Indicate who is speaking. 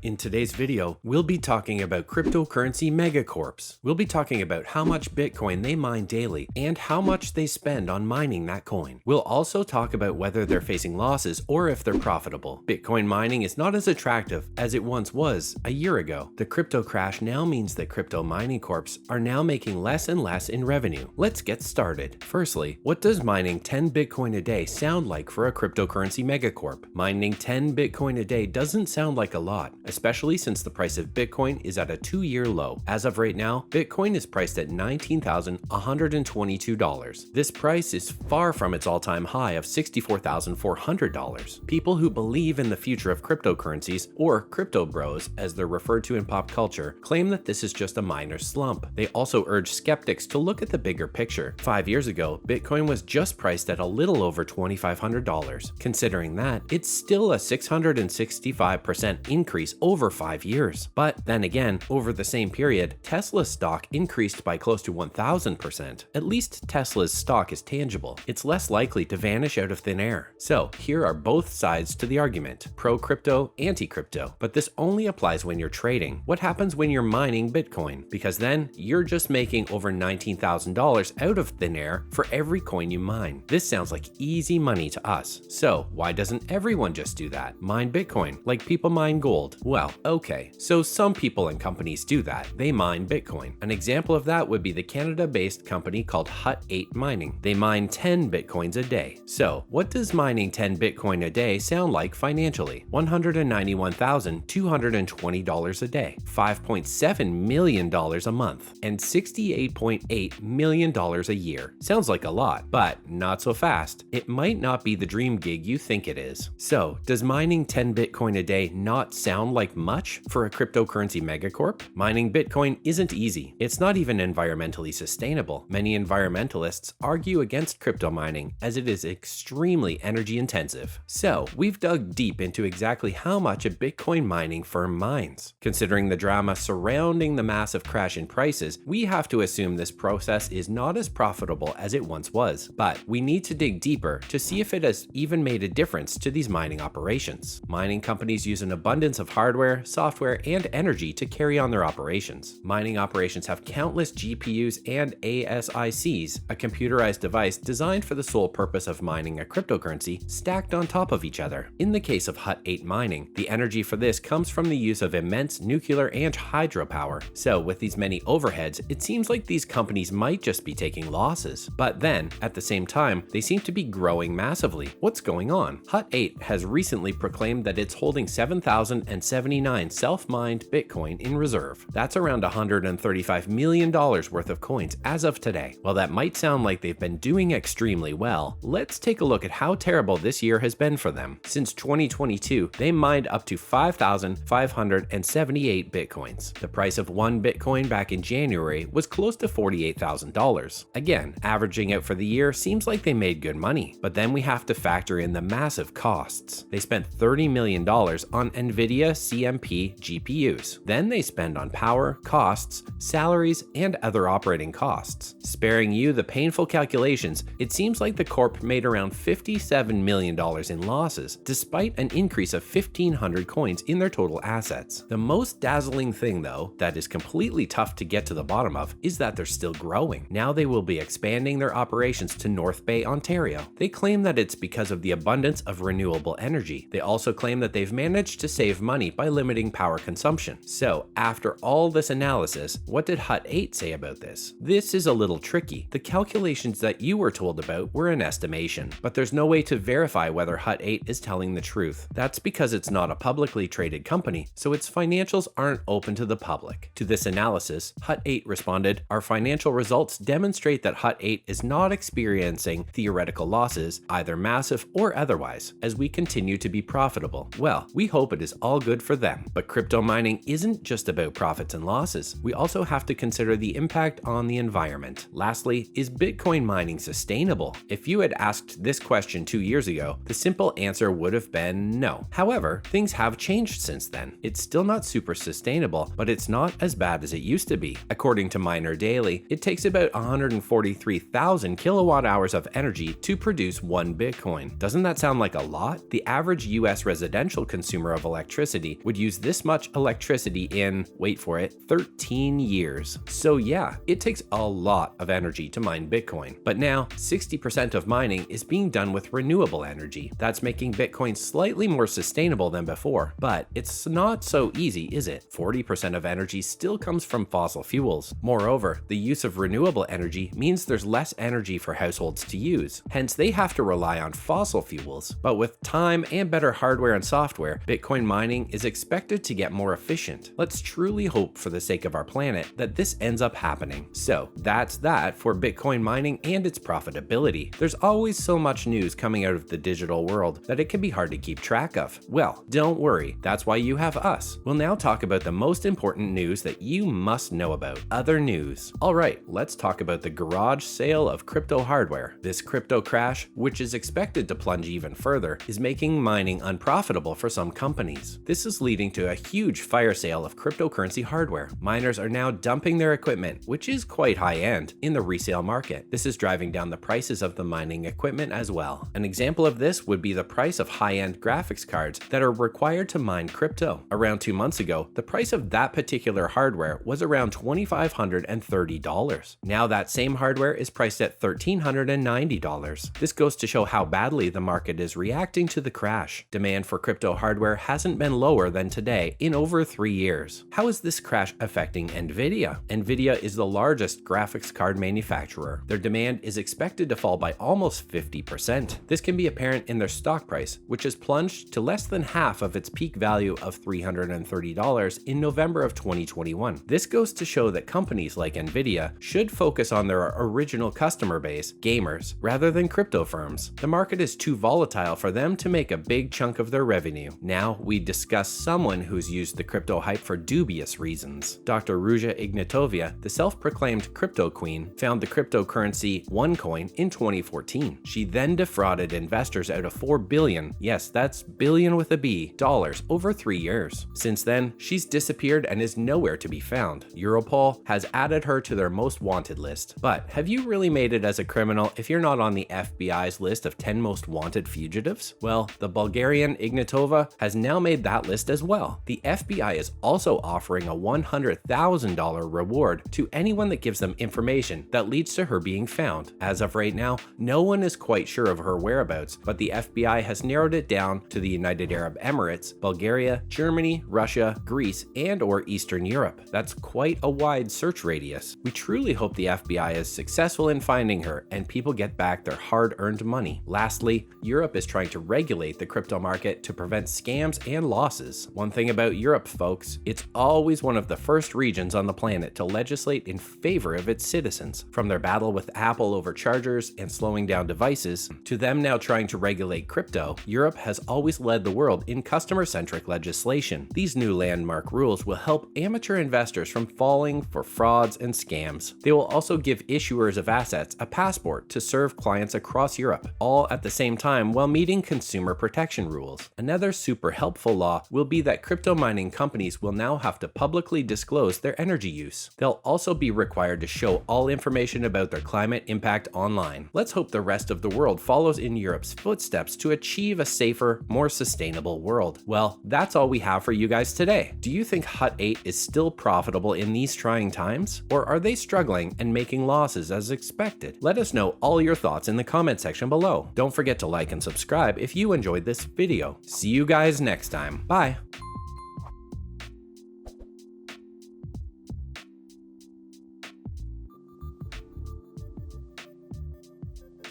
Speaker 1: In today's video, we'll be talking about cryptocurrency megacorps. We'll be talking about how much Bitcoin they mine daily and how much they spend on mining that coin. We'll also talk about whether they're facing losses or if they're profitable. Bitcoin mining is not as attractive as it once was a year ago. The crypto crash now means that crypto mining corps are now making less and less in revenue. Let's get started. Firstly, what does mining 10 Bitcoin a day sound like for a cryptocurrency megacorp? Mining 10 Bitcoin a day doesn't sound like a lot, especially since the price of Bitcoin is at a 2-year low. As of right now, Bitcoin is priced at $19,122. This price is far from its all-time high of $64,400. People who believe in the future of cryptocurrencies, or crypto bros as they're referred to in pop culture, claim that this is just a minor slump. They also urge skeptics to look at the bigger picture. 5 years ago, Bitcoin was just priced at a little over $2,500. Considering that, it's still a 665% increase over 5 years. But then again, over the same period, Tesla's stock increased by close to 1,000%. At least Tesla's stock is tangible. It's less likely to vanish out of thin air. So here are both sides to the argument, pro-crypto, anti-crypto. But this only applies when you're trading. What happens when you're mining Bitcoin? Because then you're just making over $19,000 out of thin air for every coin you mine. This sounds like easy money to us. So why doesn't everyone just do that? Mine Bitcoin, like people mine gold. Well, okay, so some people and companies do that. They mine Bitcoin. An example of that would be the Canada-based company called Hut 8 Mining. They mine 10 Bitcoins a day. So what does mining 10 Bitcoin a day sound like financially? $191,220 a day, $5.7 million a month, and $68.8 million a year. Sounds like a lot, but not so fast. It might not be the dream gig you think it is. So does mining 10 Bitcoin a day not sound like much for a cryptocurrency megacorp? Mining Bitcoin isn't easy. It's not even environmentally sustainable. Many environmentalists argue against crypto mining as it is extremely energy intensive. So we've dug deep into exactly how much a Bitcoin mining firm mines. Considering the drama surrounding the massive crash in prices, we have to assume this process is not as profitable as it once was. But we need to dig deeper to see if it has even made a difference to these mining operations. Mining companies use an abundance of hardware, software, and energy to carry on their operations. Mining operations have countless GPUs and ASICs, a computerized device designed for the sole purpose of mining a cryptocurrency, stacked on top of each other. In the case of Hut 8 Mining, the energy for this comes from the use of immense nuclear and hydropower. So with these many overheads, it seems like these companies might just be taking losses. But then, at the same time, they seem to be growing massively. What's going on? Hut 8 has recently proclaimed that it's holding 7,079 self-mined Bitcoin in reserve. That's around $135 million worth of coins as of today. While that might sound like they've been doing extremely well, let's take a look at how terrible this year has been for them. Since 2022, they mined up to 5,578 Bitcoins. The price of one Bitcoin back in January was close to $48,000. Again, averaging out for the year seems like they made good money, but then we have to factor in the massive costs. They spent $30 million on NVIDIA CMP GPUs. Then they spend on power, costs, salaries, and other operating costs. Sparing you the painful calculations, it seems like the corp made around $57 million in losses, despite an increase of 1,500 coins in their total assets. The most dazzling thing, though, that is completely tough to get to the bottom of, is that they're still growing. Now they will be expanding their operations to North Bay, Ontario. They claim that it's because of the abundance of renewable energy. They also claim that they've managed to save money by limiting power consumption. So, after all this analysis, what did Hut 8 say about this? This is a little tricky. The calculations that you were told about were an estimation, but there's no way to verify whether Hut 8 is telling the truth. That's because it's not a publicly traded company, so its financials aren't open to the public. To this analysis, Hut 8 responded, "Our financial results demonstrate that Hut 8 is not experiencing theoretical losses, either massive or otherwise, as we continue to be profitable." Well, we hope it is all good for them. But crypto mining isn't just about profits and losses. We also have to consider the impact on the environment. Lastly, is Bitcoin mining sustainable? If you had asked this question 2 years ago, the simple answer would have been no. However, things have changed since then. It's still not super sustainable, but it's not as bad as it used to be. According to Miner Daily, it takes about 143,000 kilowatt hours of energy to produce one Bitcoin. Doesn't that sound like a lot? The average US residential consumer of electricity facility would use this much electricity in, wait for it, 13 years. So yeah, it takes a lot of energy to mine Bitcoin. But now, 60% of mining is being done with renewable energy. That's making Bitcoin slightly more sustainable than before. But it's not so easy, is it? 40% of energy still comes from fossil fuels. Moreover, the use of renewable energy means there's less energy for households to use. Hence, they have to rely on fossil fuels. But with time and better hardware and software, Bitcoin mining is expected to get more efficient. Let's truly hope for the sake of our planet that this ends up happening. So that's that for Bitcoin mining and its profitability. There's always so much news coming out of the digital world that it can be hard to keep track of. Well, don't worry, that's why you have us. We'll now talk about the most important news that you must know about. Other news. Alright, let's talk about the garage sale of crypto hardware. This crypto crash, which is expected to plunge even further, is making mining unprofitable for some companies. This is leading to a huge fire sale of cryptocurrency hardware. Miners are now dumping their equipment, which is quite high-end, in the resale market. This is driving down the prices of the mining equipment as well. An example of this would be the price of high-end graphics cards that are required to mine crypto. Around 2 months ago, the price of that particular hardware was around $2,530. Now that same hardware is priced at $1,390. This goes to show how badly the market is reacting to the crash. Demand for crypto hardware hasn't been lower than today in over 3 years. How is this crash affecting Nvidia? Nvidia is the largest graphics card manufacturer. Their demand is expected to fall by almost 50%. This can be apparent in their stock price, which has plunged to less than half of its peak value of $330 in November of 2021. This goes to show that companies like Nvidia should focus on their original customer base, gamers, rather than crypto firms. The market is too volatile for them to make a big chunk of their revenue. Now we discuss someone who's used the crypto hype for dubious reasons. Dr. Ruja Ignatovia, the self-proclaimed crypto queen, found the cryptocurrency OneCoin in 2014. She then defrauded investors out of $4 billion, yes, that's billion with a B, dollars over 3 years. Since then, she's disappeared and is nowhere to be found. Europol has added her to their most wanted list. But have you really made it as a criminal if you're not on the FBI's list of 10 most wanted fugitives? Well, the Bulgarian Ignatova has now made that list as well. The FBI is also offering a $100,000 reward to anyone that gives them information that leads to her being found. As of right now, no one is quite sure of her whereabouts, but the FBI has narrowed it down to the United Arab Emirates, Bulgaria, Germany, Russia, Greece, and/or Eastern Europe. That's quite a wide search radius. We truly hope the FBI is successful in finding her and people get back their hard-earned money. Lastly, Europe is trying to regulate the crypto market to prevent scams and losses. One thing about Europe, folks, it's always one of the first regions on the planet to legislate in favor of its citizens. From their battle with Apple over chargers and slowing down devices, to them now trying to regulate crypto, Europe has always led the world in customer-centric legislation. These new landmark rules will help amateur investors from falling for frauds and scams. They will also give issuers of assets a passport to serve clients across Europe, all at the same time while meeting consumer protection rules. Another super helpful law will be that crypto mining companies will now have to publicly disclose their energy use. They'll also be required to show all information about their climate impact online. Let's hope the rest of the world follows in Europe's footsteps to achieve a safer, more sustainable world. Well, that's all we have for you guys today. Do you think Hut 8 is still profitable in these trying times? Or are they struggling and making losses as expected? Let us know all your thoughts in the comment section below. Don't forget to like and subscribe if you enjoyed this video. See you guys next time. Bye.